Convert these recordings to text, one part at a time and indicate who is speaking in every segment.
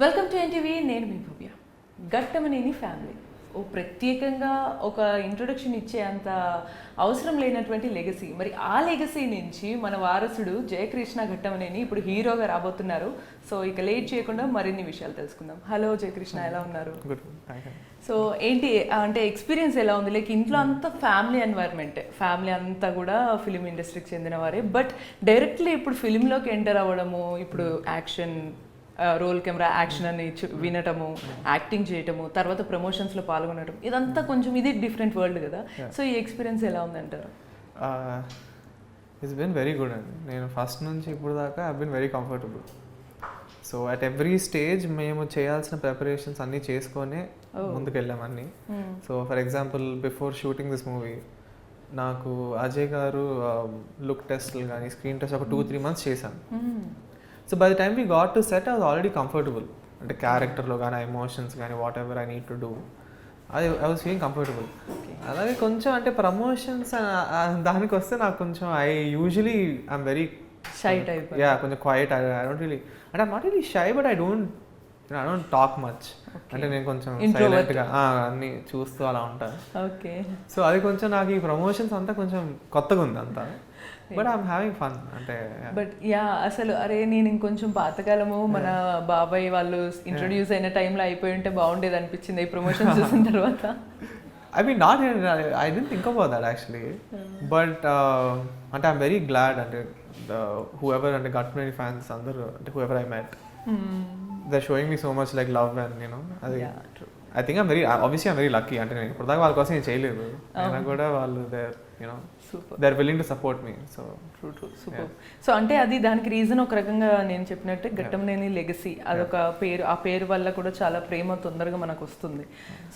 Speaker 1: Welcome to NTV. నేను మీ భవ్య. Ghattamaneni family ప్రత్యేకంగా ఒక ఇంట్రొడక్షన్ ఇచ్చే అంత అవసరం లేనటువంటి లెగసీ. మరి ఆ లెగసీ నుంచి మన వారసుడు జయకృష్ణ ఘట్టమనేని ఇప్పుడు హీరోగా రాబోతున్నారు. సో ఇక లేట్ చేయకుండా మరిన్ని విషయాలు తెలుసుకుందాం. హలో జయకృష్ణ, ఎలా ఉన్నారు? సో ఏంటి అంటే ఎక్స్పీరియన్స్ ఎలా ఉంది? లైక్ ఇంట్లో అంతా ఫ్యామిలీ ఎన్వైర్న్మెంట్, ఫ్యామిలీ అంతా కూడా ఫిలిం ఇండస్ట్రీకి చెందిన వారే, బట్ డైరెక్ట్లీ ఇప్పుడు ఫిలింలోకి ఎంటర్ అవ్వడము, ఇప్పుడు యాక్షన్ రోల్ కెమెరా యాక్షన్ అని వినటము, యాక్టింగ్ చేయటము, తర్వాత ప్రమోషన్స్లో పాల్గొనడం, ఇదంతా కొంచెం ఇది డిఫరెంట్ వరల్డ్ కదా. సో ఈ ఎక్స్పీరియన్స్ ఎలా ఉందంటారు?
Speaker 2: ఇట్స్ బీన్ వెరీ గుడ్ అండి. నేను ఫస్ట్ నుంచి ఇప్పుడు దాకా I been very comfortable. So at every stage మేము చేయాల్సిన ప్రిపరేషన్స్ అన్నీ చేసుకొని ముందుకు వెళ్ళామన్నీ. So for example before shooting this movie నాకు అజయ్ గారు లుక్ టెస్ట్లు కానీ స్క్రీన్ టెస్ట్ ఒక 2-3 months చేశాను. So by the time we got to set I was already comfortable. అంటే క్యారెక్టర్లో కానీ ఎమోషన్స్ కానీ what ever I need to do, I was feeling comfortable. అలాగే కొంచెం అంటే ప్రమోషన్స్ దానికి వస్తే నాకు కొంచెం I usually I'm very
Speaker 1: shy type.
Speaker 2: Yeah, కొంచెం క్వైట్. ఐ డోంట్ రియలీ అంటే I'm not really shy, but I don't talk much. అంటే నేను కొంచెం సైలెంట్గా అన్ని చూస్తూ అలా ఉంటాను.
Speaker 1: ఓకే.
Speaker 2: సో అది కొంచెం నాకు ఈ ప్రమోషన్స్ అంతా కొంచెం కొత్తగా ఉంది అంతా, బట్ ఐఎమ్ హ్యావింగ్ ఫన్. అంటే
Speaker 1: బట్ యా, అసలు అరే నేను ఇంకొంచెం పాతకాలము మన బాబాయ్ వాళ్ళు ఇంట్రొడ్యూస్ అయిన టైంలో అయిపోయి ఉంటే బాగుండేది అనిపించింది ఈ ప్రమోషన్ చూసిన తర్వాత.
Speaker 2: I mean, I didn't think about that actually. But అంటే I'm very glad అంటే whoever అంటే Ghట్టమనేని fans అందరూ అంటే whoever I met, they're showing me so much like love and you know, అది I think I'm very lucky. అంటే నేను ఇప్పటిదాకా వాళ్ళ కోసం నేను చేయలేదు, అయినా కూడా వాళ్ళు they're willing to support me. So
Speaker 1: true. Super. So అంటే అది దానికి రీజన్ ఒక రకంగా నేను చెప్పినట్టే ఘట్టమనేని లెగసీ, అదొక పేరు. ఆ పేరు వల్ల కూడా చాలా ప్రేమ తొందరగా మనకు వస్తుంది.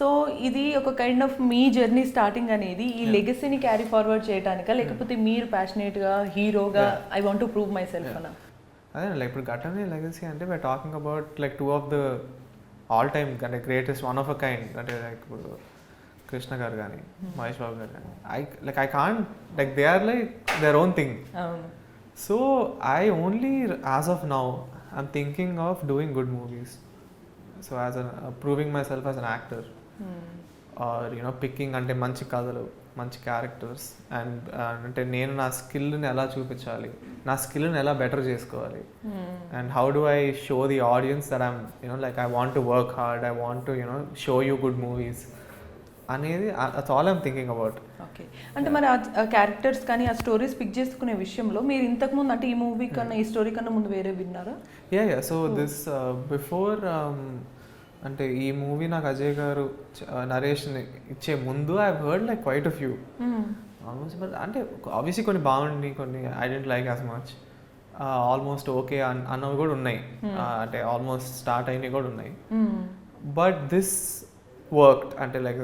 Speaker 1: సో ఇది ఒక kind of me journey starting అనేది ఈ లెగసీని క్యారీ ఫార్వర్డ్ చేయడానికా, లేకపోతే మీరు ప్యాషనేట్గా హీరోగా I want to prove my self అన్నా?
Speaker 2: అదే లైక్ ఇప్పుడు ఘట్టమనేని లెగసీ అంటే we're talking about like 2 of the all time అంటే greatest, one of a kind. అంటే లైక్ ఇప్పుడు కృష్ణ గారు కానీ మహేష్ బాబు గారు కానీ I can't like they are like their own thing. So I only as of now I'm thinking of doing good movies. So as proving myself as an actor or picking అంటే మంచి కథలు, మంచి characters, and అంటే నేను నా స్కిల్ని ఎలా చూపించాలి, నా స్కిల్ని ఎలా బెటర్ చేసుకోవాలి, and how do I show the audience that I'm like I want to work hard, I want to show you good movies అనేది that's all I'm thinking about.
Speaker 1: Okay. అంటే మరి ఆ క్యారెక్టర్స్ కానీ ఆ స్టోరీస్ పిక్ చేసుకునే విషయంలో మీరు ఇంతకుముందు అంటే ఈ మూవీ కన్నా ఈ స్టోరీ కన్నా ముందు వేరే విన్నారా?
Speaker 2: యా. సో దిస్ బిఫోర్ అంటే ఈ మూవీ నాకు అజయ్ గారు నరేషన్ ఇచ్చే ముందు I heard like quite a few almost. But అంటే ఆబ్వియస్లీ కొన్ని బాగుండి, కొన్ని I don't like as much. Almost okay అన్నవి కూడా ఉన్నాయి, అంటే ఆల్మోస్ట్ స్టార్ట్ అయినవి కూడా ఉన్నాయి. బట్ దిస్ వర్క్డ్ అంటే like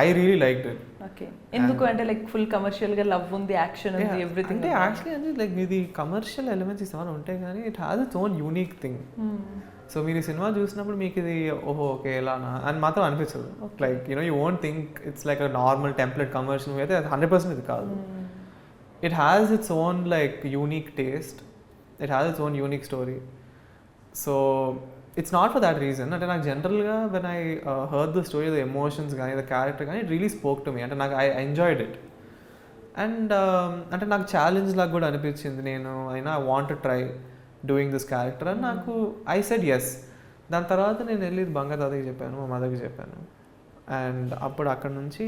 Speaker 2: I really liked it.
Speaker 1: Okay. ఎందుకు అంటే లైక్ ఫుల్ కమర్షియల్ గా లవ్ ఉంది, యాక్షన్ ఉంది, ఎవ్రీథింగ్.
Speaker 2: అంటే యాక్చువల్లీ అంటే లైక్ ఇది కమర్షియల్ ఎలిమెంట్స్ ఇస్తామని ఉంటాయి కానీ it has its own unique thing. So మీరు ఈ సినిమా చూసినప్పుడు మీకు ఇది ఓహో ఓకే ఎలానా అని మాత్రం అనిపించదు. Like you won't think it's like a normal template commercial movie అయితే 100% ఇది కాదు. It has its own like unique taste, it has its own unique story. So it's not for that reason. అంటే నాకు జనరల్గా when I heard the story, the emotions కానీ the character కానీ it really spoke to me. అంటే నాకు I enjoyed it. And అంటే నాకు challenge లాగా కూడా అనిపించింది. నేను అయినా I want to try doing this character అని నాకు ఐ సెడ్ ఎస్. దాని తర్వాత నేను వెళ్ళి బంగారు దాదాకి చెప్పాను, మా మదర్కి చెప్పాను, అండ్ అప్పుడు అక్కడ నుంచి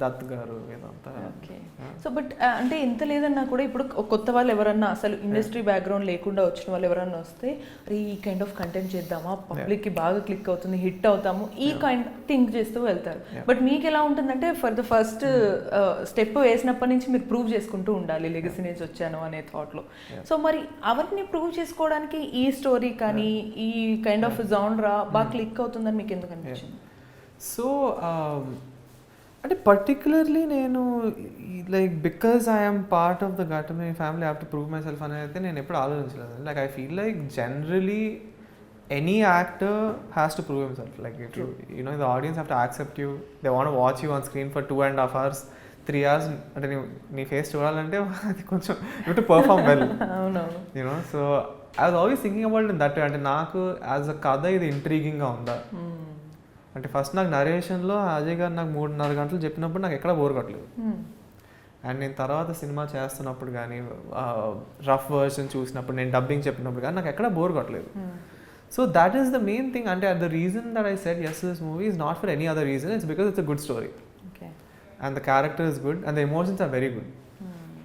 Speaker 2: దత్ గారు ఇదంతా.
Speaker 1: ఓకే. సో బట్ అంటే ఎంత లేదన్నా కూడా ఇప్పుడు కొత్త వాళ్ళు ఎవరన్నా అసలు ఇండస్ట్రీ బ్యాక్గ్రౌండ్ లేకుండా వచ్చిన వాళ్ళు ఎవరన్నా వస్తే అరే ఈ కైండ్ ఆఫ్ కంటెంట్ చేద్దామా, పబ్లిక్కి బాగా క్లిక్ అవుతుంది, హిట్ అవుతాము, ఈ కైండ్ థింక్ చేస్తూ వెళ్తారు. బట్ మీకు ఎలా ఉంటుందంటే ఫర్ ద ఫస్ట్ స్టెప్ వేసినప్పటి నుంచి మీరు ప్రూవ్ చేసుకుంటూ ఉండాలి లెగసీ నుంచి వచ్చాను అనే థాట్లో. సో మరి అవన్నీ ప్రూవ్ చేసుకోవడానికి ఈ స్టోరీ కానీ ఈ కైండ్ ఆఫ్ జాన్రా బాగా క్లిక్ అవుతుందని మీకు ఎందుకు అనిపించింది?
Speaker 2: సో అంటే పర్టికులర్లీ నేను like because I'm part of the Ghattamaneni family, I have to prove my self అని అయితే నేను ఎప్పుడు ఆలోచించలేదు. Like I feel like generally any actor has to prove himself. Like the audience have to accept you, they want watch you on screen for 2.5 hours 3 hours. అంటే నీ face చూడాలంటే అది కొంచెం you to perform well. So I was always thinking about in that, అంటే నాకు as a కథ ఇది ఇంట్రీగింగ్గా ఉందా. అంటే ఫస్ట్ నాకు నరేషన్లో అజయ్ గారు నాకు 3.5 గంటలు చెప్పినప్పుడు నాకు ఎక్కడ బోర్ కొట్టలేదు. అండ్ నేను తర్వాత సినిమా చేస్తున్నప్పుడు కానీ రఫ్ వర్షన్ చూసినప్పుడు, నేను డబ్బింగ్ చెప్పినప్పుడు కానీ నాకు ఎక్కడ బోర్ కొట్టలేదు. So that is the main thing. అంటే the reason that I said yes to this movie is not for any other reason, it's because it's a good story.
Speaker 1: Okay.
Speaker 2: And the character is good and the emotions are very good.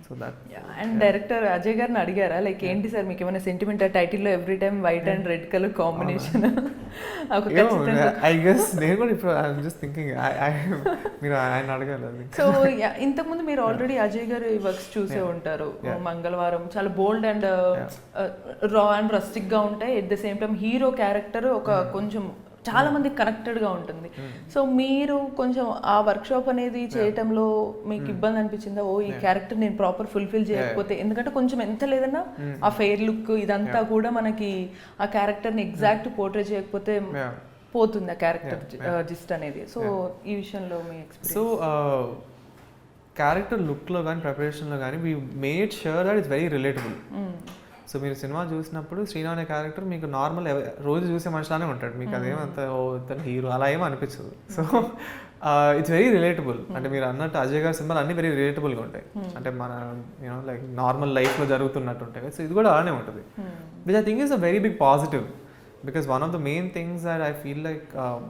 Speaker 2: So that.
Speaker 1: And director Ajay గారిని అడిగారా like ఏంటి sir మీకు ఏమైనా sentiment టైటిల్లో every time white and red colour combination?
Speaker 2: I guess నేను కూడా ఇప్పుడు I'm just thinking మీరు ఆయన అడగాలి.
Speaker 1: సో ఇంతకుముందు మీరు ఆల్రెడీ అజయ్ గారి వర్క్స్ చూసే ఉంటారు. మంగళవారం చాలా బోల్డ్ అండ్ రా అండ్ రస్టిక్ గా ఉంటాయి. At the same time hero character ఒక కొంచెం చాలా మంది కనెక్టెడ్గా ఉంటుంది. సో మీరు కొంచెం ఆ వర్క్షాప్ అనేది చేయటంలో మీకు ఇబ్బంది అనిపించిందా? ఓ ఈ క్యారెక్టర్ నేను ప్రాపర్ ఫుల్ఫిల్ చేయకపోతే, ఎందుకంటే కొంచెం ఎంత లేదన్నా ఆ ఫెయిర్ లుక్ ఇదంతా కూడా మనకి ఆ క్యారెక్టర్ని ఎగ్జాక్ట్ పోర్ట్రే చేయకపోతే పోతుంది ఆ క్యారెక్టర్ జిస్ట్ అనేది. సో ఈ విషయంలో మీ ఎక్స్పీరియన్స్.
Speaker 2: సో క్యారెక్టర్ లుక్లో కానీ ప్రిపరేషన్లో కానీ we made sure that it's very relatable. So మీరు సినిమా చూసినప్పుడు శ్రీను అనే క్యారెక్టర్ మీకు నార్మల్ రోజు చూసే మనిషిలానే ఉంటాడు. మీకు అదేమంత తన హీరో అలా ఏమీ అనిపించదు. So it's very relatable. అంటే మీరు అన్నట్టు అజయ్ గారి సినిమాలు అన్నీ వెరీ రిలేటబుల్గా ఉంటాయి. అంటే మన యూనో లైక్ నార్మల్ లైఫ్లో జరుగుతున్నట్టు ఉంటాయి. సో ఇది కూడా అలానే ఉంటుంది, which I think is a very big positive. Because one of the main things that I feel like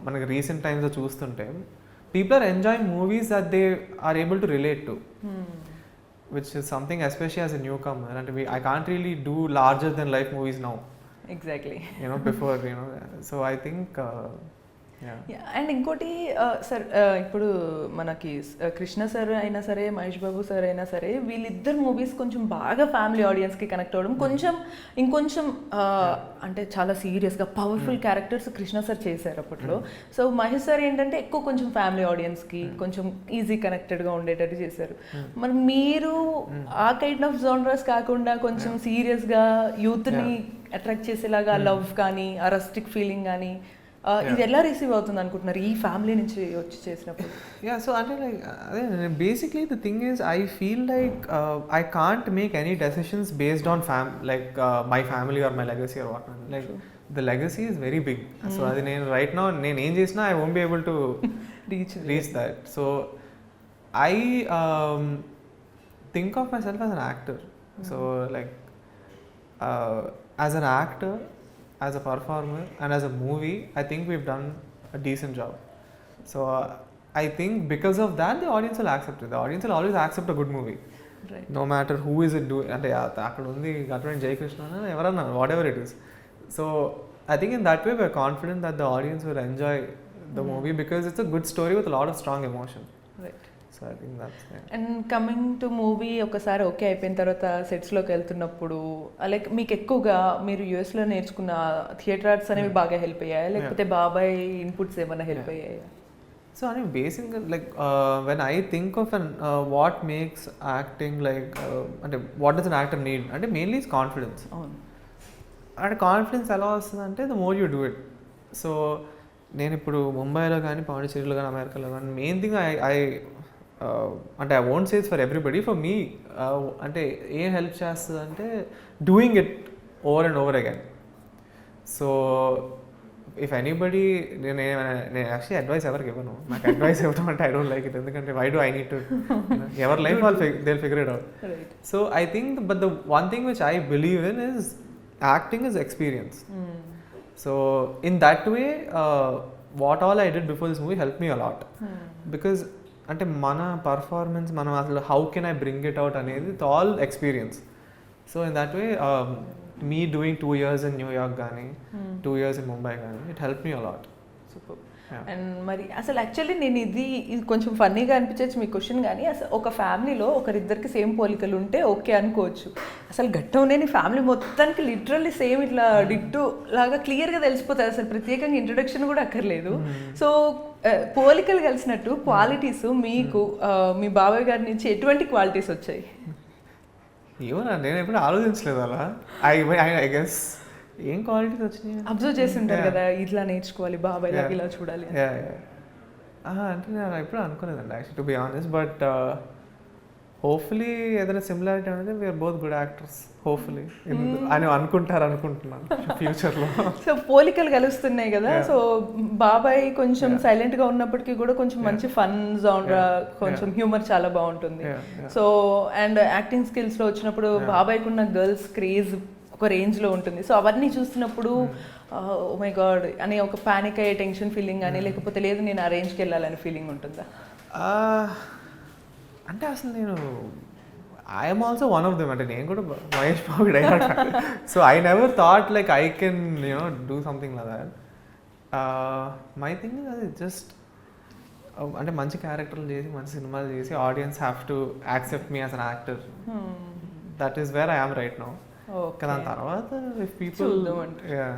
Speaker 2: మనకి రీసెంట్ టైమ్స్లో చూస్తుంటే people are enjoying movies that they are able to relate to. Which is something, especially as a newcomer, and I can't really do larger than life movies now.
Speaker 1: Exactly.
Speaker 2: You know, before, you know, so I think,
Speaker 1: and ఇంకోటి sir ఇప్పుడు మనకి Krishna sir అయినా సరే Mahesh Babu sir అయినా సరే వీళ్ళిద్దరు movies కొంచెం బాగా ఫ్యామిలీ ఆడియన్స్కి కనెక్ట్ అవ్వడం, ఇంకొంచెం అంటే చాలా సీరియస్గా పవర్ఫుల్ క్యారెక్టర్స్ కృష్ణ సార్ చేశారు అప్పట్లో. సో మహేష్ సార్ ఏంటంటే ఎక్కువ కొంచెం ఫ్యామిలీ ఆడియన్స్కి కొంచెం ఈజీ కనెక్టెడ్గా ఉండేటట్టు చేశారు. మరి మీరు ఆ కైండ్ ఆఫ్ జోనర్స్ కాకుండా కొంచెం సీరియస్గా యూత్ని అట్రాక్ట్ చేసేలాగా లవ్ కానీ ఆ రస్టిక్ ఫీలింగ్ కానీ ఇది ఎలా రిసీవ్ అవుతుంది అనుకుంటున్నారు ఈ ఫ్యామిలీ నుంచి వచ్చి చేసినప్పుడు?
Speaker 2: సో అంటే లైక్ అదే basically the thing is I feel like I can't make any decisions based on my family or my legacy or what. Like the legacy is very big. So అది నేను right now నేను ఏం చేసినా I won't be able to reach that. So I think of myself as an actor. So like as an actor, as a performer and as a movie, I think we've done a decent job. So I think because of that the audience will accept it. The audience will always accept a good movie, right? No matter who is it doing. Ante akkada undi Gatturani Jai Krishna na evarana whatever it is. So I think in that way we're confident that the audience will enjoy the movie because it's a good story with a lot of strong emotion,
Speaker 1: right?
Speaker 2: So I think that's it.
Speaker 1: And coming to movie ఒకసారి okay అయిపోయిన తర్వాత సెట్స్లోకి వెళ్తున్నప్పుడు like మీకు ఎక్కువగా మీరు యూఎస్లో నేర్చుకున్న theatre arts అనేవి బాగా హెల్ప్ అయ్యాయా, లేకపోతే బాబాయ్ ఇన్పుట్స్ ఏమైనా హెల్ప్ అయ్యాయా?
Speaker 2: So I mean basically like when I think of what makes acting like అంటే what does an actor need అంటే mainly is confidence. అంటే కాన్ఫిడెన్స్ ఎలా వస్తుంది అంటే the more you do it. So నేను ఇప్పుడు ముంబైలో కానీ పాండిచేరిలో కానీ అమెరికాలో కానీ మెయిన్ థింగ్ ఐ అంటే I won't say it's for everybody, for me అంటే ఏం హెల్ప్ చేస్తుంది అంటే doing it over and over again. So if anybody నేను యాక్చువల్లీ అడ్వైస్ ఎవరికి ఇవ్వను. నాకు అడ్వైస్ ఇవ్వడం అంటే ఐ డోంట్ లైక్ ఇట్, ఎందుకంటే why do I need to ever life they will figure it out. So I think but the one thing which I believe in is acting is experience. So in that way what all I did before this movie help me a lot. Because అంటే మన performance మనం అసలు how can I bring it out అనేది it's all experience. So in that way me doing 2 years in New York కానీ 2 years in Mumbai కానీ it help me a lot.
Speaker 1: Super. And మరి అసలు actually నేను ఇది కొంచెం ఫన్నీగా అనిపించచ్చు మీ క్వశ్చన్, కానీ అసలు ఒక ఫ్యామిలీలో ఒకరిద్దరికి సేమ్ పోలికలు ఉంటే ఓకే అనుకోవచ్చు. అసలు గట్టవనేని ఫ్యామిలీ మొత్తానికి లిటరల్లీ సేమ్ ఇట్లా డిట్టు లాగా క్లియర్గా తెలిసిపోతుంది, అసలు ప్రత్యేకంగా ఇంట్రొడక్షన్ కూడా అక్కర్లేదు. సో పోలికలు కలిసినట్టు క్వాలిటీస్ మీకు మీ బాబాయ్ గారి నుంచి ఎటువంటి క్వాలిటీస్ వచ్చాయి?
Speaker 2: ఏమన్నా నేను ఎప్పుడు ఆలోచించలేదు అలా. ఐ గెస్ ఏం క్వాలిటీస్ వచ్చినాయి
Speaker 1: అబ్జర్వ్ చేస్తుంటారు కదా, ఇట్లా నేర్చుకోవాలి బాబాయ్ లాగా ఇలా చూడాలి
Speaker 2: అంటే నేను ఎప్పుడు అనుకోలేదండి actually to be honest. But hopefully ఏదైనా సిమిలారిటీ అనేది we're both good actors hopefully అని అనుకుంటున్నాను ఫ్యూచర్లో.
Speaker 1: సో పోలికలు కలుస్తున్నాయి కదా. సో బాబాయ్ కొంచెం సైలెంట్ గా ఉన్నప్పటికీ కూడా కొంచెం మంచి ఫన్ జోనరా, కొంచెం హ్యూమర్ చాలా బాగుంటుంది. సో అండ్ యాక్టింగ్ స్కిల్స్ లో వచ్చినప్పుడు బాబాయ్కి ఉన్న గర్ల్స్ క్రేజ్ ఒక రేంజ్ లో ఉంటుంది. సో అవన్నీ చూస్తున్నప్పుడు ఓ మై గాడ్ అని ఒక పానిక్ అయ్యే టెన్షన్ ఫీలింగ్ కానీ, లేకపోతే లేదు నేను ఆ రేంజ్కి వెళ్ళాలని ఫీలింగ్ ఉంటుందా?
Speaker 2: అంటే అసలు నేను I'm also one of them. అంటే నేను కూడా Mahesh Babu dialogue. So I never thought like I can do something like that. My thing అది జస్ట్ అంటే మంచి క్యారెక్టర్లు చేసి మంచి సినిమాలు చేసి audience have to accept me as an actor. That is where I am right now. దాని తర్వాత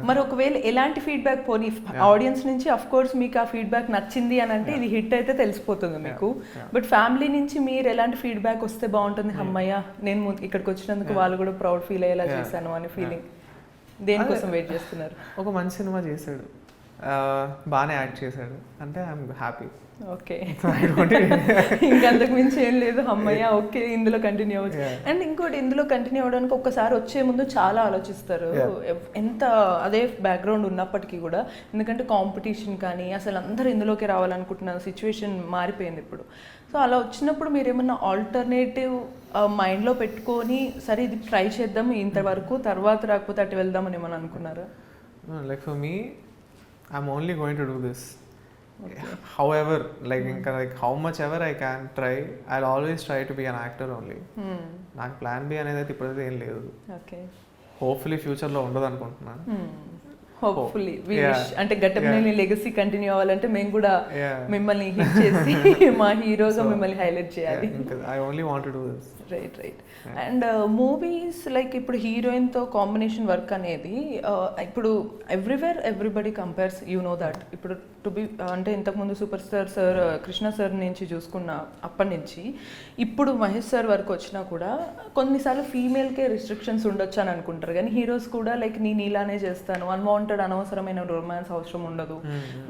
Speaker 1: మరి ఒకవేళ ఎలాంటి ఫీడ్బ్యాక్ పోనీ ఆడియన్స్ నుంచి అఫ్ కోర్స్ మీకు ఆ ఫీడ్బ్యాక్ నచ్చింది అని అంటే ఇది హిట్ అయితే తెలిసిపోతుంది మీకు. బట్ ఫ్యామిలీ నుంచి మీరు ఎలాంటి ఫీడ్బ్యాక్ వస్తే బాగుంటుంది? అమ్మయ్య నేను ఇక్కడికి వచ్చినందుకు వాళ్ళు కూడా ప్రౌడ్ ఫీల్ అయ్యేలా చేశాను అనే ఫీలింగ్ దేనికోసం వెయిట్ చేస్తున్నారు?
Speaker 2: ఒక మంచి సినిమా చేశాడు, బాగానే యాక్ట్ చేశాడు అంటే ఐఎమ్ హ్యాపీ.
Speaker 1: ఓకే, ఇంకంతకు మించి ఏం లేదు. అమ్మయ్య ఓకే ఇందులో కంటిన్యూ అవ్వచ్చు. అండ్ ఇంకోటి ఇందులో కంటిన్యూ అవ్వడానికి ఒక్కసారి వచ్చే ముందు చాలా ఆలోచిస్తారు, ఎంత అదే బ్యాక్గ్రౌండ్ ఉన్నప్పటికీ కూడా. ఎందుకంటే కాంపిటీషన్ కానీ అసలు అందరూ ఇందులోకి రావాలనుకుంటున్న సిచ్యువేషన్ మారిపోయింది ఇప్పుడు. సో అలా వచ్చినప్పుడు మీరు ఏమన్నా ఆల్టర్నేటివ్ మైండ్లో పెట్టుకొని సరే ఇది ట్రై చేద్దాం ఇంతవరకు, తర్వాత రాకపోతే అటు వెళ్దామని ఏమన్నా అనుకున్నారా?
Speaker 2: Like for me I'm only going to do this. However, like how much ever I can try, I'll always try to be an actor only. నాకు ప్లాన్ బి అనేది అయితే ఇప్పుడైతే ఏం లేదు. హోప్ఫుల్లీ ఫ్యూచర్లో ఉండదు అనుకుంటున్నాను.
Speaker 1: హోప్ఫుల్లీ అంటే గట్టమనేని లెగసీ కంటిన్యూ అవ్వాలంటే మేము కూడా మిమ్మల్ని హిట్ చేసి మా హీరోగా మిమ్మల్ని హైలైట్ చేయాలి.
Speaker 2: I only want to do this.
Speaker 1: Right. And movies like ఇప్పుడు హీరోయిన్తో కాంబినేషన్ వర్క్ అనేది ఇప్పుడు everywhere everybody compares, you know that. ఇప్పుడు టు బి అంటే ఇంతకుముందు super star sir Krishna sir నుంచి చూసుకున్న అప్పటి నుంచి ఇప్పుడు మహేష్ సార్ వరకు వచ్చినా కూడా కొన్నిసార్లు ఫీమేల్కే రిస్ట్రిక్షన్స్ ఉండొచ్చు అని అనుకుంటారు, కానీ హీరోస్ కూడా లైక్ నేను ఇలానే చేస్తాను, అన్వాంటెడ్ అనవసరమైన రొమాన్స్ అవసరం ఉండదు,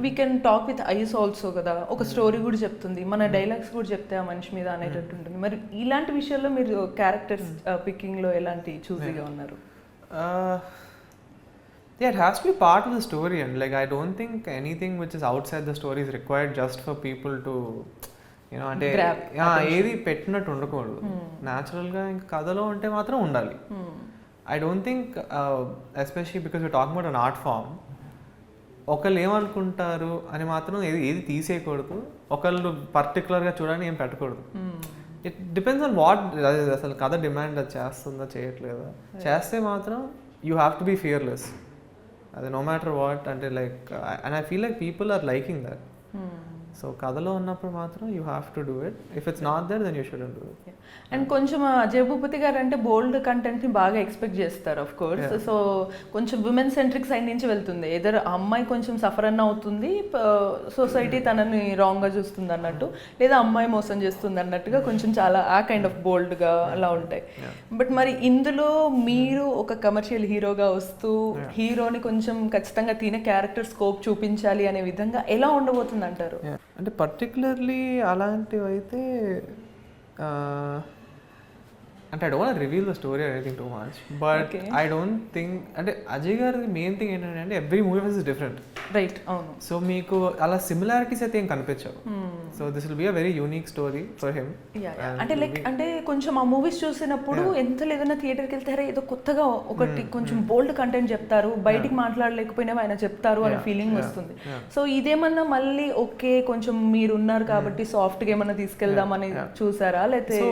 Speaker 1: we can talk with eyes also కదా, ఒక స్టోరీ కూడా చెప్తుంది, మన డైలాగ్స్ కూడా చెప్తే ఆ మనిషి మీద అనేటట్టు ఉంటుంది. మరి ఇలాంటి విషయాల్లో మీరు క్యారెక్టర్స్ పికింగ్ లో ఎలాంటి చూసీగా ఉన్నారు?
Speaker 2: Yeah, it has to be part of the story, and like I don't think anything which is outside the story is required just for people to అంటే ఏది పెట్టినట్టు ఉండకూడదు. న్యాచురల్గా ఇంకా కథలో ఉంటే మాత్రం ఉండాలి. I don't think especially because you talk about an art form, ఒకళ్ళు ఏమనుకుంటారు అని మాత్రం ఏది తీసేయకూడదు, ఒకళ్ళు పర్టికులర్గా చూడాలని ఏం పెట్టకూడదు. ఇట్ డిపెండ్స్ ఆన్ వాట్ అసలు కథ డిమాండ్ అది చేస్తుందా చేయట్లేదా. చేస్తే మాత్రం you have to be fearless, అది నో మ్యాటర్ వాట్. అంటే like and I feel like people are liking that. So కథలో ఉన్నప్పుడు మాత్రం you have to do it. If it's not there then you shouldn't do it.
Speaker 1: And కొంచెం అజయ్ భూపతి గారు అంటే బోల్డ్ కంటెంట్ని బాగా ఎక్స్పెక్ట్ చేస్తారు ఆఫ్ కోర్స్. సో కొంచెం విమెన్ సెంట్రిక్ సైడ్ నుంచి వెళ్తుంది. ఏదర్ అమ్మాయి కొంచెం సఫర్ అన్న అవుతుంది, సొసైటీ తనని రాంగ్గా చూస్తుంది అన్నట్టు, లేదా అమ్మాయి మోసం చేస్తుంది అన్నట్టుగా కొంచెం చాలా ఆ కైండ్ ఆఫ్ బోల్డ్గా అలా ఉంటాయి. బట్ మరి ఇందులో మీరు ఒక కమర్షియల్ హీరోగా వస్తూ హీరోని కొంచెం ఖచ్చితంగా తినే క్యారెక్టర్ స్కోప్ చూపించాలి అనే విధంగా ఎలా ఉండబోతుంది అంటారు?
Speaker 2: అంటే పర్టికులర్లీ అలాంటివి అయితే అంటే I don't reveal the story or anything too much, but I don't think అంటే అజయ్ గారి మెయిన్ థింగ్ ఏంటంటే every movie is different.
Speaker 1: Right, అవును.
Speaker 2: సో మీకు అలా సిమిలారిటీస్ అయితే ఏం కనిపించవు. So this will be a very unique story for him.
Speaker 1: అంటే లైక్ అంటే కొంచెం ఆ మూవీస్ చూసినప్పుడు ఎంత లేదన్నా థియేటర్కి వెళ్తారా ఏదో కొత్తగా ఒకటి కొంచెం బోల్డ్ కంటెంట్ చెప్తారు, బయటికి మాట్లాడలేకపోయినా ఆయన చెప్తారు అనే ఫీలింగ్ వస్తుంది. సో ఇదేమన్నా మళ్ళీ ఓకే కొంచెం మీరు ఉన్నారు కాబట్టి సాఫ్ట్గా ఏమన్నా తీసుకెళ్దామని చూసారా, లేకపోతే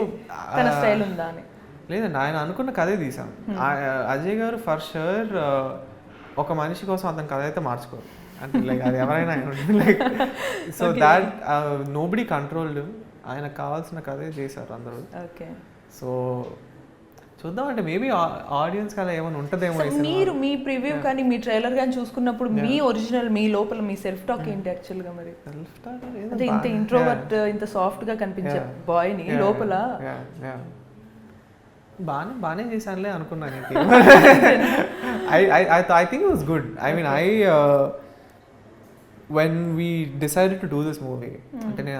Speaker 1: తన స్టైల్ ఉందా అని?
Speaker 2: లేదండి, ఆయన అనుకున్న కథే తీసాం. అజయ్ గారు ఫర్ షూర్ ఒక మనిషి కోసం అతని కథ అయితే మార్చుకోరు. అంటే లైక్ అది ఎవరైనా like so that nobody controlled, ఆయనకు కావాల్సిన కథే చేశారు అందరూ.
Speaker 1: ఓకే,
Speaker 2: సో చూద్దాం. అంటే మేబీ ఆడియన్స్ అలా ఏమైనా ఉంటుందేమో.
Speaker 1: మీరు మీ ప్రివ్యూ కానీ మీ ట్రైలర్ కానీ చూసుకున్నప్పుడు మీ ఒరిజినల్ మీ లోపల మీ సెల్ఫ్ టాక్ ఏంటి యాక్చువల్గా? మరి
Speaker 2: సెల్ఫ్ టాక్
Speaker 1: అంటే ఇంత ఇంట్రోవర్ట్ ఇంత సాఫ్ట్గా కనిపించే బాయ్ని లోపల
Speaker 2: బాగానే చేశానులే అనుకున్నాను. I think it was good. I mean when we decided to do this movie అంటే నేను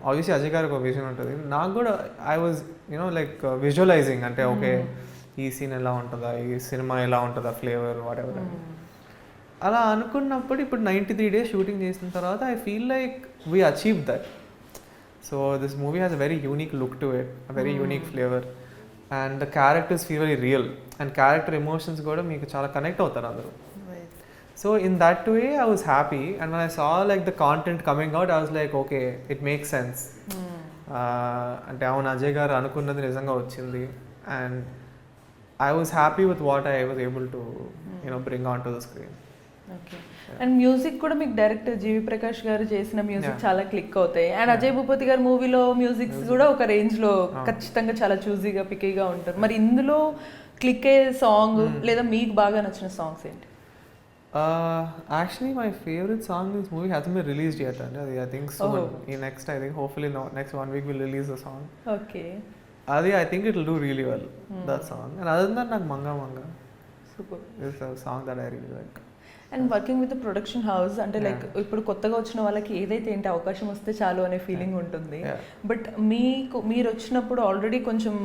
Speaker 2: ఆబ్వియస్లీ అజయ్ గారికి ఒక విజన్ ఉంటుంది, నాకు కూడా ఐ వాజ్ లైక్ విజువలైజింగ్ అంటే ఓకే ఈ సీన్ ఎలా ఉంటుందా, ఈ సినిమా ఎలా ఉంటుందా, ఫ్లేవర్ వాట్ ఎవర్. అలా అనుకున్నప్పుడు ఇప్పుడు 93 days షూటింగ్ చేసిన తర్వాత I feel like we achieve that. So this movie has a very unique look to it, a very unique flavour, and the characters feel very real, and character emotions కూడా మీకు చాలా connect అవుతారు అందరూ. So in that way I was happy, and when I saw like the content coming out I was like okay, it makes sense. అంటే అవును అజయ్ గారు అనుకున్నది నిజంగా వచ్చింది, and I was happy with what I was able to bring onto the screen.
Speaker 1: Okay. And music కూడా మీకు director జీవి ప్రకాష్ గారు చేసిన మ్యూజిక్ చాలా క్లిక్ అవుతాయి, అండ్ అజయ్ భూపతి గారి మూవీలో మ్యూజిక్స్ కూడా ఒక రేంజ్ లో ఖచ్చితంగా చాలా చూజీగా పికీగా ఉంటారు. మరి ఇందులో క్లిక్ అయ్యే సాంగ్ లేదా మీకు బాగా నచ్చిన సాంగ్స్ ఏంటి?
Speaker 2: Actually my favorite song in this movie hasn't been released yet, and I think soon. I think hopefully next 1 week we'll release the song.
Speaker 1: Okay.
Speaker 2: I think it will do really well, that song. And other than that, నాకు Manga Manga
Speaker 1: super
Speaker 2: is a song that I really like.
Speaker 1: And working with production house అంటే like ఇప్పుడు కొత్తగా వచ్చిన వాళ్ళకి ఏదైతే ఏంటి అవకాశం వస్తే చాలు అనే ఫీలింగ్ ఉంటుంది, బట్ మీరు వచ్చినప్పుడు ఆల్రెడీ కొంచెం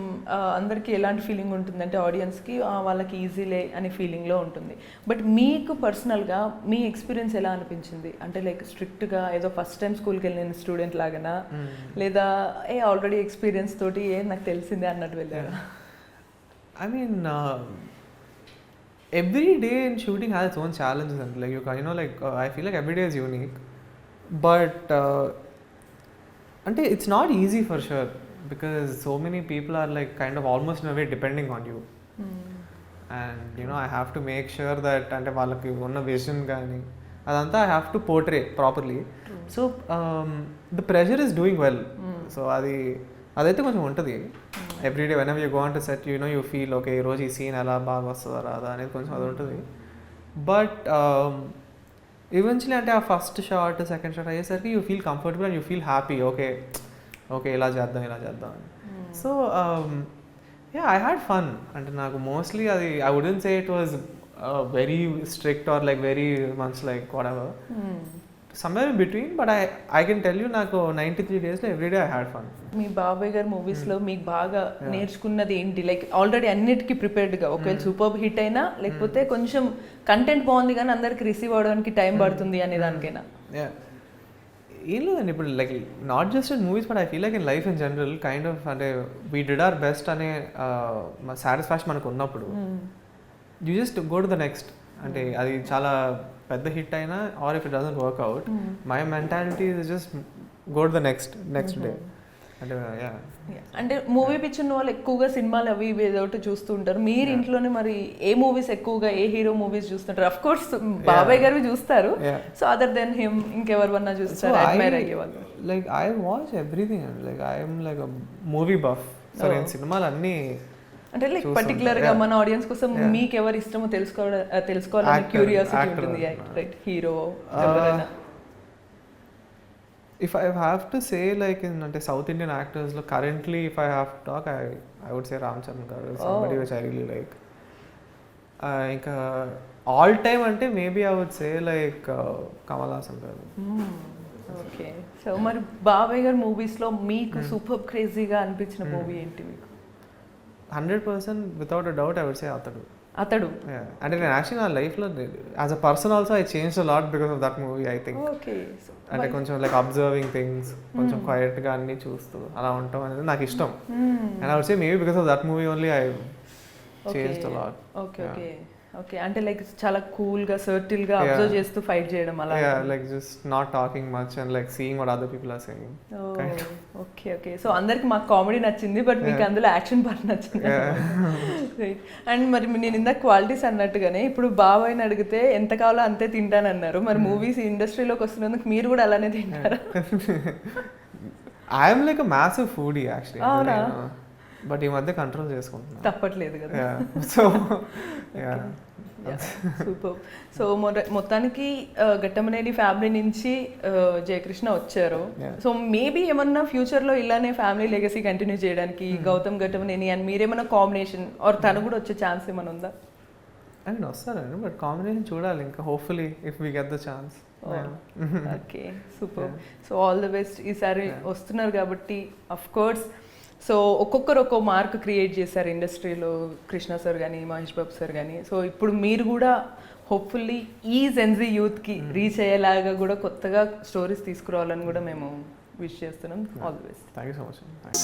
Speaker 1: అందరికీ ఎలాంటి ఫీలింగ్ ఉంటుంది అంటే ఆడియన్స్కి వాళ్ళకి ఈజీలే అనే ఫీలింగ్లో ఉంటుంది. బట్ మీకు పర్సనల్గా మీ ఎక్స్పీరియన్స్ ఎలా అనిపించింది? అంటే లైక్ స్ట్రిక్ట్గా ఏదో ఫస్ట్ టైం స్కూల్కి వెళ్ళిన స్టూడెంట్ లాగానా, లేదా ఆల్రెడీ ఎక్స్పీరియన్స్ తోటి నాకు తెలిసిందే అన్నట్టు వెళ్ళారా?
Speaker 2: I mean every day in shooting has its own challenges, and like I feel like every day is unique, but ante it's not easy for sure, because so many people are like kind of almost in a way depending on you. And I have to make sure that ante vallaki unna vision gaani adantha I have to portray properly. So the pressure is doing well. So అదైతే కొంచెం ఉంటుంది everyday when ever you go on to set you feel okay ఈరోజు ఈ scene ఎలా బాగా వస్తుందా రాదా అనేది కొంచెం అది ఉంటుంది. బట్ ఈవెన్చువలీ అంటే ఆ ఫస్ట్ షాట్ సెకండ్ షాట్ అయ్యేసరికి you feel comfortable and you feel happy, okay ఇలా చేద్దాం అని. So I had fun. అంటే నాకు మోస్ట్లీ అది I wouldn't say it was very strict or like very much like whatever, somewhere in between, but I can tell you నాకు 93 daysలో everyday I had fun.
Speaker 1: మీ బాబాయ్ గారి మూవీస్లో మీకు బాగా నేర్చుకున్నది ఏంటి? లైక్ ఆల్రెడీ అన్నిటికీ ప్రిపేర్డ్గా ఒకవేళ సూపర్ హిట్ అయినా లేకపోతే కొంచెం కంటెంట్ బాగుంది కానీ అందరికి రిసీవ్ అవడానికి టైం పడుతుంది అనే దానికైనా?
Speaker 2: ఏం లేదండి, ఇప్పుడు like not just in movies but I feel like in life in general kind of అంటే వీ డిడ్ అవర్ బెస్ట్ అనే సాటిస్ఫాక్షన్ మనకు ఉన్నప్పుడు you just go to the next. అంటే అది చాలా పెద్ద హిట్ అయినా or if it doesn't work out, my mentality is just go to the next day.
Speaker 1: అంటే మూవీ పిక్చర్ వాళ్ళు ఎక్కువగా సినిమాలు అవి ఇవి ఏదో ఒకటి చూస్తూ ఉంటారు. మీరు ఇంట్లోనే మరి ఏ మూవీస్ ఎక్కువగా, ఏ హీరో మూవీస్ చూస్తుంటారు? అఫ్ కోర్స్ బాబాయ్ గారివి చూస్తారు, సో అదర్ దెన్ హిమ్ ఇంకెవరివన్నా చూస్తారు అడ్మైర్ అయ్యే వాళ్ళు?
Speaker 2: Like I watch everything and like I am like a movie buff. So నేను సినిమాలు అన్నీ
Speaker 1: అంటే లైక్ పర్టికులర్ గా మన ఆడియన్స్ కోసం మీకు ఎవరు ఇష్టమో తెలుసుకోవాలని క్యూరియాసిటీ ఉంటుంది, రైట్? హీరో ఎవరైనా?
Speaker 2: If I have to say like in South Indian actors lo currently if I have to talk I would say Ram Charan garu is somebody which I really like. Inka all time ante maybe I would say like Kamal Haasan garu.
Speaker 1: Okay, so మరి బాబాయ్ గారి movies లో మీకు super క్రేజీగా అనిపించిన movie ఏంటి మీకు?
Speaker 2: 100% without a doubt I would say
Speaker 1: అతడు.
Speaker 2: అంటే నేను యాక్చువల్లీ నా లైఫ్లో as a person also I change a lot because of that movie I think. అంటే కొంచెం లైక్ అబ్జర్వింగ్ థింగ్స్, కొంచెం క్వైట్గా అన్ని చూస్తూ అలా ఉంటాం అనేది నాకు ఇష్టం. And I would say maybe because of that movie only I changed a lot.
Speaker 1: Okay, అంటే లైక్ చాలా కూల్ గా సర్టిల్ గా అబ్జర్వ్ చేస్తూ ఫైట్ చేయడం అలా?
Speaker 2: Like just not talking much and like seeing what other people are saying.
Speaker 1: Okay, so అందరికి మాకు comedy నచ్చింది బట్ మీకు అందులో యాక్షన్ పార్ట్ నచ్చింది. అండ్ మరి నేను ఇందాక క్వాలిటీస్ అన్నట్టుగానే ఇప్పుడు బాబాయ్ని అడిగితే ఎంత కావాలో అంతే తింటానన్నారు. మరి మూవీస్ ఇండస్ట్రీలోకి వస్తున్నందుకు మీరు కూడా అలానే తింటారా?
Speaker 2: I'm like a massive foodie actually. అవునా? బట్ ఈ మధ్య కంట్రోల్ చేసుకుంటున్నా,
Speaker 1: తప్పట్లేదు కదా.
Speaker 2: So
Speaker 1: super. సో మొత్తానికి ఘట్టమనేని ఫ్యామిలీ నుంచి జయకృష్ణ వచ్చారు. సో మేబీ ఏమన్నా ఫ్యూచర్లో ఇలానే ఫ్యామిలీ లెగసీ కంటిన్యూ చేయడానికి గౌతమ్ ఘట్టమనేని అండ్ మీరేమన్నా కాంబినేషన్ ఆర్ తను కూడా వచ్చే ఛాన్స్ ఏమైనా ఉందా?
Speaker 2: అండ్ వస్తారండి బట్ కాంబినేషన్ చూడాలి ఇంకా hopefully if we get the chance.
Speaker 1: Okay super. So all the best. ఈసారి వస్తున్నారు కాబట్టి అఫ్ కోర్స్ సో ఒక్కొక్కరు ఒక్కో మార్క్ క్రియేట్ చేశారు ఇండస్ట్రీలో, కృష్ణ సార్ కానీ మహేష్ బాబు సార్ కానీ. సో ఇప్పుడు మీరు కూడా హోప్ఫుల్లీ ఈ జెన్జీ యూత్కి రీచ్ అయ్యేలాగా కూడా కొత్తగా స్టోరీస్ తీసుకురావాలని కూడా మేము విష్ చేస్తున్నాం. All the best.
Speaker 2: Thank you so much.